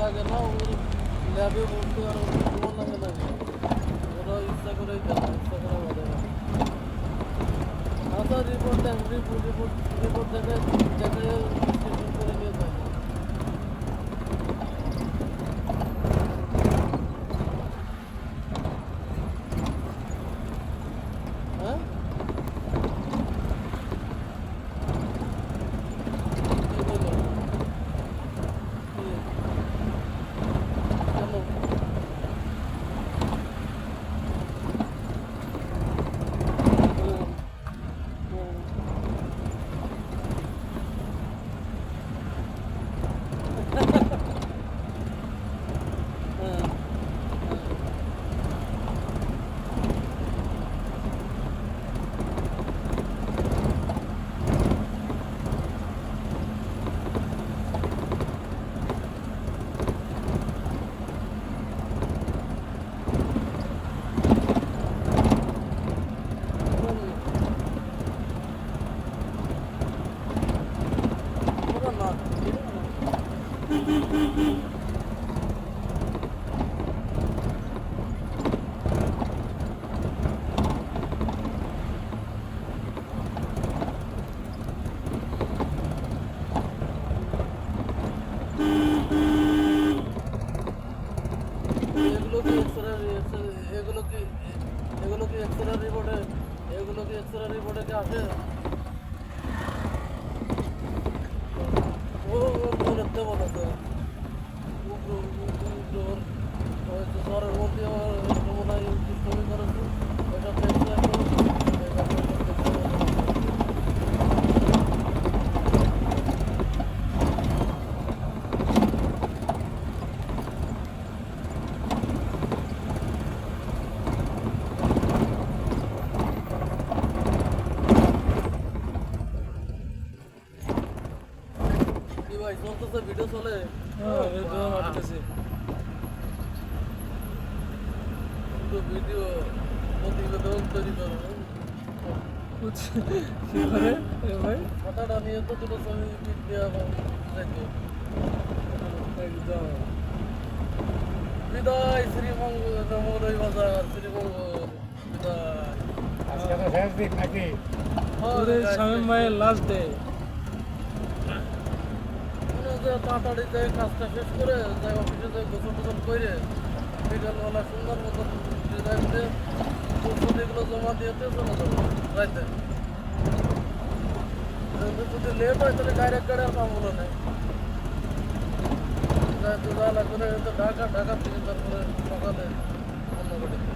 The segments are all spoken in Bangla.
লাগে না, ওর ল্যাবে বলতে আর ওর লাগে না, ওরা ইচ্ছা করেই দেয় না, ইচ্ছা করে বাধে না। আচ্ছা রিপোর্ট দেন, রিপোর্ট দেখে ট্রিটমেন্ট করে নিয়ে যায়। হ্যাঁ কি বললো? কেন? হুম, হুম, হ্যাঁ, হ্যাঁ, ওরা না, এগুলো কি এক্সরে, এগুলো কি এগুলো কি এক্সরে রিপোর্টে, এগুলো কি এক্সরে রিপোর্টে কি আসে? ও ওর মনেতে বলেছে ওর হয়তো জ্বরের মধ্যে আমার মনে হয় দুষ্টমি করেছে, ওইটা দেখতে এখন কি ভাই চলতেছে, ভিডিও চলে? তো ভিডিও প্রতিবেদন তৈরি করো, কথাটা নিয়ে তো দুটো ছবি দেওয়া দেখো। বিদায় শ্রীমঙ্গ, নমরই বাজার শ্রীমঙ্গ, বিদায়। আজকে তো শেষ দিন নাকি? শামীম ভাইয়ের লাস্ট ডে। মনে হয় যে তাড়াতাড়ি যাই কাজটা শেষ করে যাই অফিসে যাই গোসল টোসল করে বিকালবেলা সুন্দর মতন ডিজাইন দিয়ে প্রস্তুতিগুলো জমা দিয়েতে চলে যাবো রাইতে। যদি লেট হয় তাহলে ডাইরেক্ট গাড়ি আর পাবো না, যাইতে যা লাগবে না, তো ঢাকা থেকে তারপরে সকালে অন্য গাড়িতে।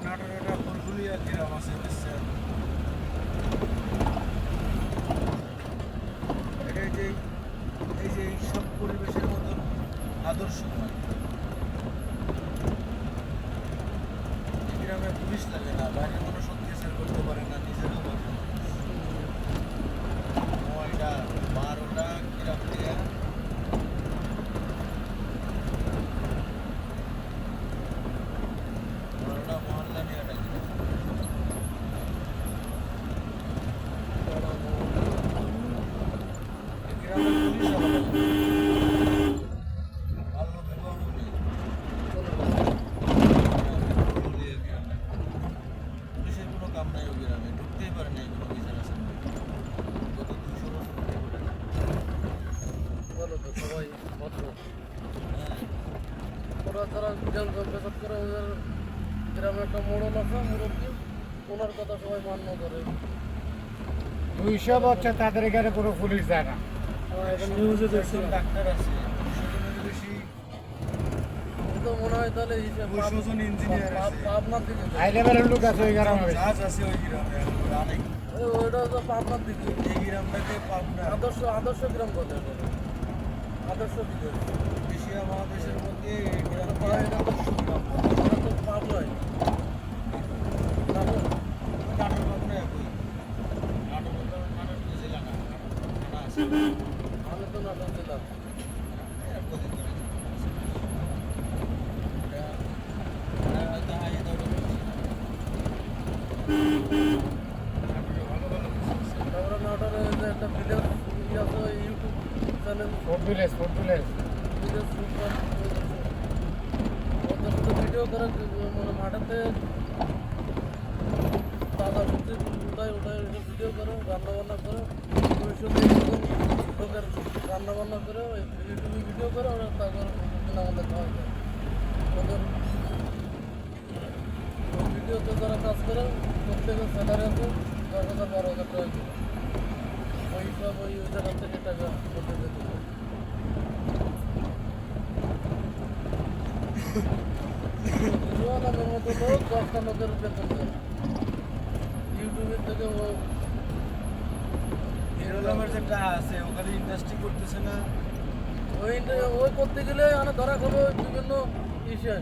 নাটোরের একটা ফুলফুলিয়া গ্রাম আছে বুঝছেন? এটা এই যে সব পরিবেশের মতন আদর্শ নয়। এই গ্রামে পুলিশ লাগে না, বাইরে কোনো সত্যি করতে পারে না, নিজেরও বলতে পারে। নয়টা 12টা গ্রাম দিয়ে 12টা মহল্লা নিয়ে একটা গ্রাম। এই গ্রামের পুলিশ আলাদা লাগে। বাল্য বিবাহ নেই। ফুলফুলিয়া গ্রামে পুলিশের কোনো কাম নাই, ওই গ্রামে ঢুকতেই পারে না কোনো বিচার আছে গত 200 বছর ধরে। বলো তো সবাই ভদ্র, হ্যাঁ, ওরা যারা গ্রাম বেসাদ করে ওদের গ্রামে একটা মোড়ল আছে, মুরব্বী, ওনার কথা সবাই মান্য করে। 200 বছর তাদের এখানে কোনো পুলিশ যায় না। নিউজে একজন দেখছিলাম। ডাক্তার আছে, 200 জনের বেশি, তো মনে হয় তাহলে 200 জন ইঞ্জিনিয়ার আছে, পাবনার দিকে যায়। হাই লেভেলের লোক আছে ওই গ্রামে। জাহাজ আছে ওই গ্রামে অনেক। ওইটা তো পাবনার দিকে, এই গ্রামটাকে পাবনা আদর্শ গ্রাম বলে এটা। আদর্শ দিকে এশিয়া মহাদেশের মধ্যে এই গ্রামটা এটা তো আদর্শ গ্রাম। এটা তো পাবনায় না, তারপরে নাটোরে যে একটা ভিলেজ আছে YouTube channel food village village ওদের সাথে ভিডিও করে মানে মাঠেতে তাজা সবজি উঠায় ওইসব ভিডিও করো রান্নাবান্না করো ভবিষ্যতে লোকের রান্নাবান্না করে ইউটিউবে ভিডিও করো ওরা তারপর আমাদের খাওয়া যায় ওদের ভিডিওতে যারা কাজ করে প্রত্যেকের স্যালারি আছে 10,000-12,000 টাকা করে ওই সব ওই জায়গা থেকে টাকা করতে যেতে হয়। নামের মতো লোক 10টা লোকের বেতন দেয় ইউটিউবের থেকে ও হিরো আলমের যেটা আছে ওখানে ইন্ডাস্ট্রি করতেছে না। ওই করতে গেলে মানে ধরা খাবে বিভিন্ন ইসে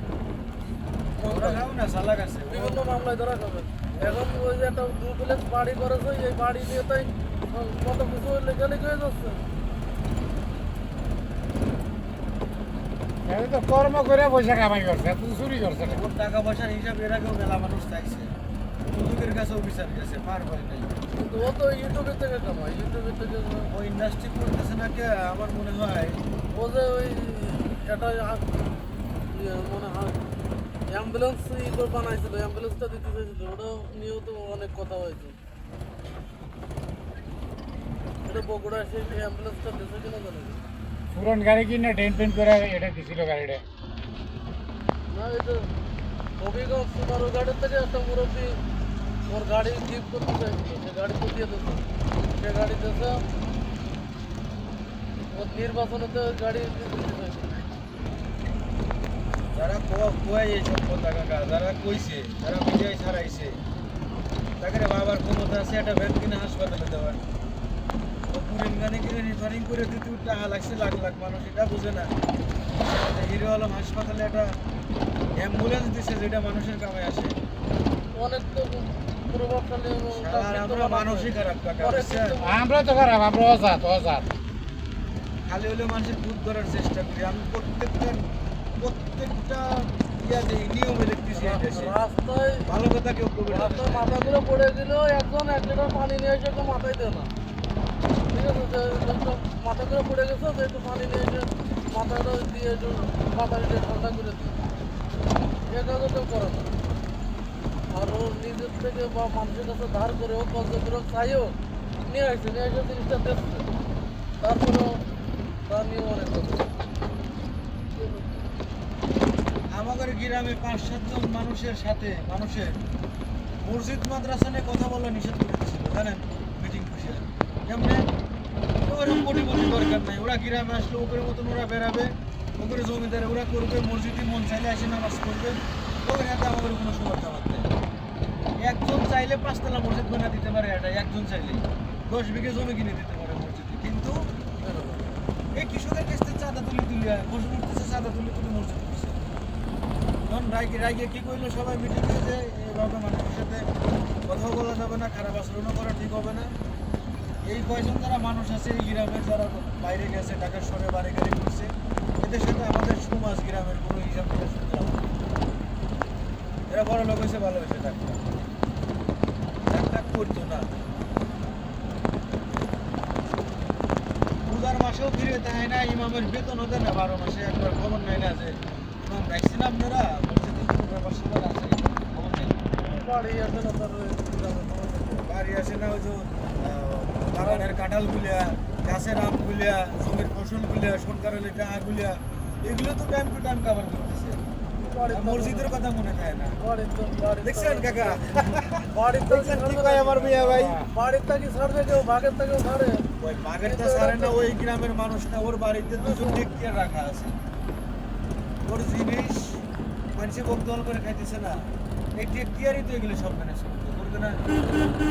ওরা খাও না চালাক আছে বিভিন্ন মামলায় ধরা খাবে। এখন ওই যে একটা ডুপ্লেক্স বাড়ি করেছে এই বাড়ি নিয়ে তাই কত কিছু লেখালেখি হয়ে যাচ্ছে। এটা তো কর্ম করে পয়সা কামাই করছে এত চুরি করছে না। ওর টাকা পয়সার হিসাব এর আগেও মেলা মানুষ চাইছে, দুদকের কাছেও বিচার গেছে, পার হয় নাই। কিন্তু ও তো ইউটিউবের থেকে কামায় ইউটিউবের থেকে ওই ইন্ডাস্ট্রি করতেছে না কে আমার মনে হয়। ও যে ওই একটা মানে অ্যাম্বুলেন্স বানাইছিল অ্যাম্বুলেন্সটা দিতে চাইছিল ওটা নিয়েও তো অনেক কথা হয়েছে। এটা বগুড়া সেই অ্যাম্বুলেন্সটা দিয়েছে কিনা জানো পুরন গাড়ি কিনে ডেন পেন করে এটা দিছিল গাড়িটা। না এটা হবিগঞ্জ সুমারু গাড়ির থেকে একটা মুরব্বী ওর গাড়ি গিফট করতে চাইছিল সে গাড়ি তো দিয়ে দিয়েছে সে গাড়ি দিয়েছে ওর নির্বাচনেতে গাড়ি দিতে চাইছিল। যারা কোয়াই এইসব কথা কাকা, যারা কইছে, যারা মিডিয়ায় ছাড়াইছে, তাকে বাবার ক্ষমতা আছে একটা ভ্যান কিনে হাসপাতালে দেওয়ার। ও পুরিন গানে কিনে রিফারিং করে দিতে টাকা লাগছে লাখ লাখ মানুষ, এটা বুঝে না। হিরো আলম হাসপাতালে একটা অ্যাম্বুলেন্স দিছে যেটা মানুষের কামে আসে। অনেক তো প্রভাবশালী আর আমরা মানুষই খারাপ কাকা, বুঝছেন? আমরা তো খারাপ, আমরা অজাত খালি হলে মানুষের দুধ ধরার চেষ্টা করি। আমি প্রত্যেকটা ইয়া দেই নিয়মে দেখতেছি এই দেশে। রাস্তায় ভালো কথা কেউ করবে না। রাস্তায় মাথাগুলো পড়ে গেলেও একজন 1 লিটার পানি নিয়ে এসে একটু মাথায় দেয় না। ঠিক আছে যে একটু মাথাগুলো পড়ে গেছে যে একটু পানি নিয়ে এসে মাথাটা দিয়ে একটু মাথা দিয়ে ঠান্ডা করে দিই এ কাজও কেউ করে না। আর ও নিজের থেকে বা মানুষের কাছে ধার করে ও কতগুলো চাইও নিয়ে আসছে নিয়ে এসে জিনিসটা দেখছে তারপরেও তার নিয়ে অনেক কথা। আমাদের গ্রামে 5-7 জন মানুষের সাথে মসজিদ মাদ্রাসা নিয়ে কথা বলা নিষেধ করে দিয়েছিল, জানেন? মিটিং বসে কেমনে ওরকম কোটিপতি দরকার নাই। ওরা গ্রামে আসলে ওদের মতন ওরা বেরাবে, ওদের জমিদারে ওরা করবে, মসজিদে মন চাইলে এসে নামাজ পড়বে। ওদের হাতে আমাদের কোনো সময় দাবার নেই। একজন চাইলে 5 তলা মসজিদ বানা দিতে পারে, এটা একজন চাইলে 10 বিঘে জমি কিনে দিতে পারে মসজিদে। কিন্তু এই কৃষকের কাছ থেকে চাঁদা তুলে বসে উঠতেছে, চাঁদা তুলে মসজিদ করছে। তখন রাইগে কি করলো সবাই মিটিংয়ে যে এইভাবে মানুষের সাথে কথাও বলা যাবে না, খারাপ আচরণও করা ঠিক হবে না। এই কয়জন যারা মানুষ আছে এই গ্রামের, যারা বাইরে গেছে ঢাকার শহরে বাড়ি গাড়ি করছে, এদের সাথে আমাদের সমাজ গ্রামের কোনো হিসাব করে শুনতে হবে না। এরা বড় লোক হয়েছে, ভালো হয়েছে, ডাক্তার করতো না। পূজার মাসেও ফিরে তাই না, ইমামের বেতন হতে না 12 মাসে একবার খবর নেয় না যে ইমাম রাখছেন আপনারা, মসজিদে কোনো ব্যাপার স্যাপার আছে খবর নেই। বাড়ি আছে না তার বাড়ি আসে না, ওই যে বাগানের কাঁঠাল গুলিয়া, গাছের আম গুলিয়া, জমির ফসল গুলিয়া, সরকারের টাকা গুলিয়া, এগুলো তো টাইম টু টাইম কভার করতেছে। মসজিদের কথা মনে থাকে না। দেখছেন কাকা, আমার মিয়া ভাই বাড়ির থেকে ছাড়বে কেউ ভাগের থেকেও ছাড়ে। ওই বাগেরটা ছাড়ে না, ওই গ্রামের মানুষটা ওর বাড়িতে 2জন ডেকটিয়ার রাখা আছে। ওর জিনিস মানুষে বকদল করে খাইতেছে না, এই ডেকটিয়ারই তো এগুলো সব ম্যানেজ করবে না।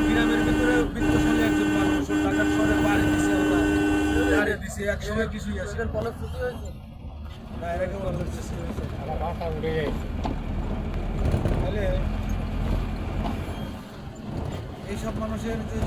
গ্রামের ভিতরে বিত্তশালী একজন মানুষ, ওর টাকার শহরে বাড়ি দিছে, ওরা গাড়ি দিছে, একসময় কিছুই আছে এদের কলেজ ছুটি হয়েছে না, এরা কেউ বলছে আমার মাথা উঠে গেছে। তাহলে এইসব মানুষের যে